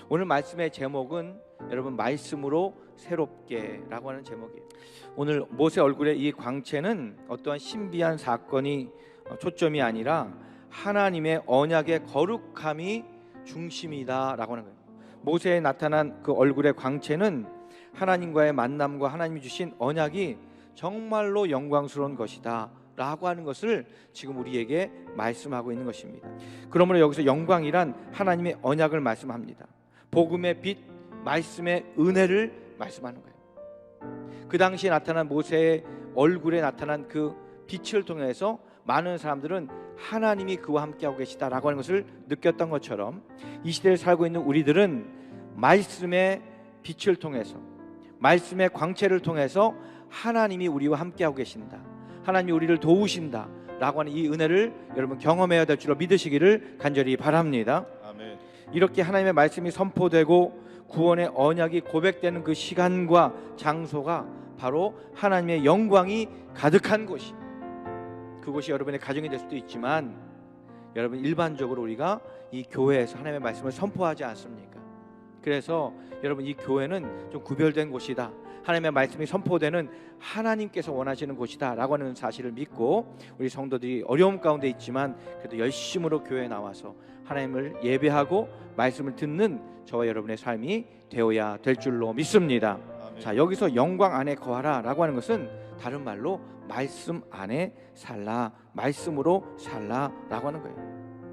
오늘 말씀의 제목은 여러분 말씀으로 새롭게라고 하는 제목이에요. 오늘 모세 얼굴의 이 광채는 어떠한 신비한 사건이 초점이 아니라 하나님의 언약의 거룩함이 중심이다라고 하는 거예요. 모세에 나타난 그 얼굴의 광채는 하나님과의 만남과 하나님이 주신 언약이 정말로 영광스러운 것이다 라고 하는 것을 지금 우리에게 말씀하고 있는 것입니다. 그러므로 여기서 영광이란 하나님의 언약을 말씀합니다. 복음의 빛, 말씀의 은혜를 말씀하는 거예요. 그 당시에 나타난 모세의 얼굴에 나타난 그 빛을 통해서 많은 사람들은 하나님이 그와 함께하고 계시다라고 하는 것을 느꼈던 것처럼 이 시대에 살고 있는 우리들은 말씀의 빛을 통해서, 말씀의 광채를 통해서 하나님이 우리와 함께하고 계신다, 하나님이 우리를 도우신다 라고 하는 이 은혜를 여러분 경험해야 될 줄로 믿으시기를 간절히 바랍니다. 아멘. 이렇게 하나님의 말씀이 선포되고 구원의 언약이 고백되는 그 시간과 장소가 바로 하나님의 영광이 가득한 곳이, 그곳이 여러분의 가정이 될 수도 있지만 여러분 일반적으로 우리가 이 교회에서 하나님의 말씀을 선포하지 않습니까? 그래서 여러분 이 교회는 좀 구별된 곳이다, 하나님의 말씀이 선포되는 하나님께서 원하시는 곳이다 라고 하는 사실을 믿고 우리 성도들이 어려움 가운데 있지만 그래도 열심으로 교회에 나와서 하나님을 예배하고 말씀을 듣는 저와 여러분의 삶이 되어야 될 줄로 믿습니다. 아멘. 자, 여기서 영광 안에 거하라 라고 하는 것은 다른 말로 말씀 안에 살라, 말씀으로 살라 라고 하는 거예요.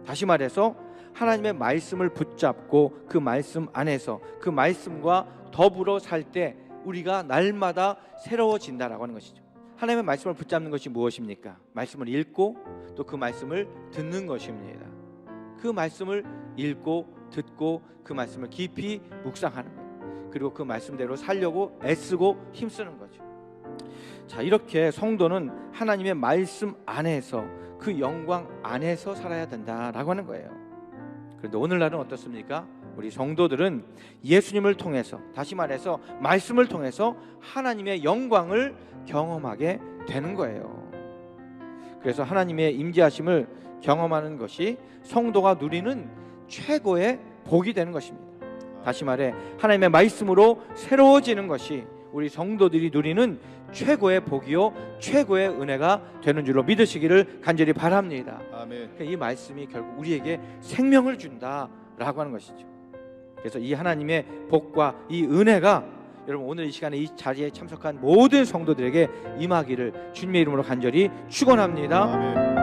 다시 말해서 하나님의 말씀을 붙잡고 그 말씀 안에서 그 말씀과 더불어 살 때 우리가 날마다 새로워진다라고 하는 것이죠. 하나님의 말씀을 붙잡는 것이 무엇입니까? 말씀을 읽고 또 그 말씀을 듣는 것입니다. 그 말씀을 읽고 듣고 그 말씀을 깊이 묵상하는 거예요. 그리고 그 말씀대로 살려고 애쓰고 힘쓰는 거죠. 자, 이렇게 성도는 하나님의 말씀 안에서 그 영광 안에서 살아야 된다라고 하는 거예요. 그런데 오늘날은 어떻습니까? 우리 성도들은 예수님을 통해서, 다시 말해서 말씀을 통해서 하나님의 영광을 경험하게 되는 거예요. 그래서 하나님의 임재하심을 경험하는 것이 성도가 누리는 최고의 복이 되는 것입니다. 다시 말해 하나님의 말씀으로 새로워지는 것이 우리 성도들이 누리는 최고의 복이요 최고의 은혜가 되는 줄로 믿으시기를 간절히 바랍니다. 아멘. 이 말씀이 결국 우리에게 생명을 준다라고 하는 것이죠. 그래서 이 하나님의 복과 이 은혜가 여러분 오늘 이 시간에 이 자리에 참석한 모든 성도들에게 임하기를 주님의 이름으로 간절히 축원합니다. 아멘.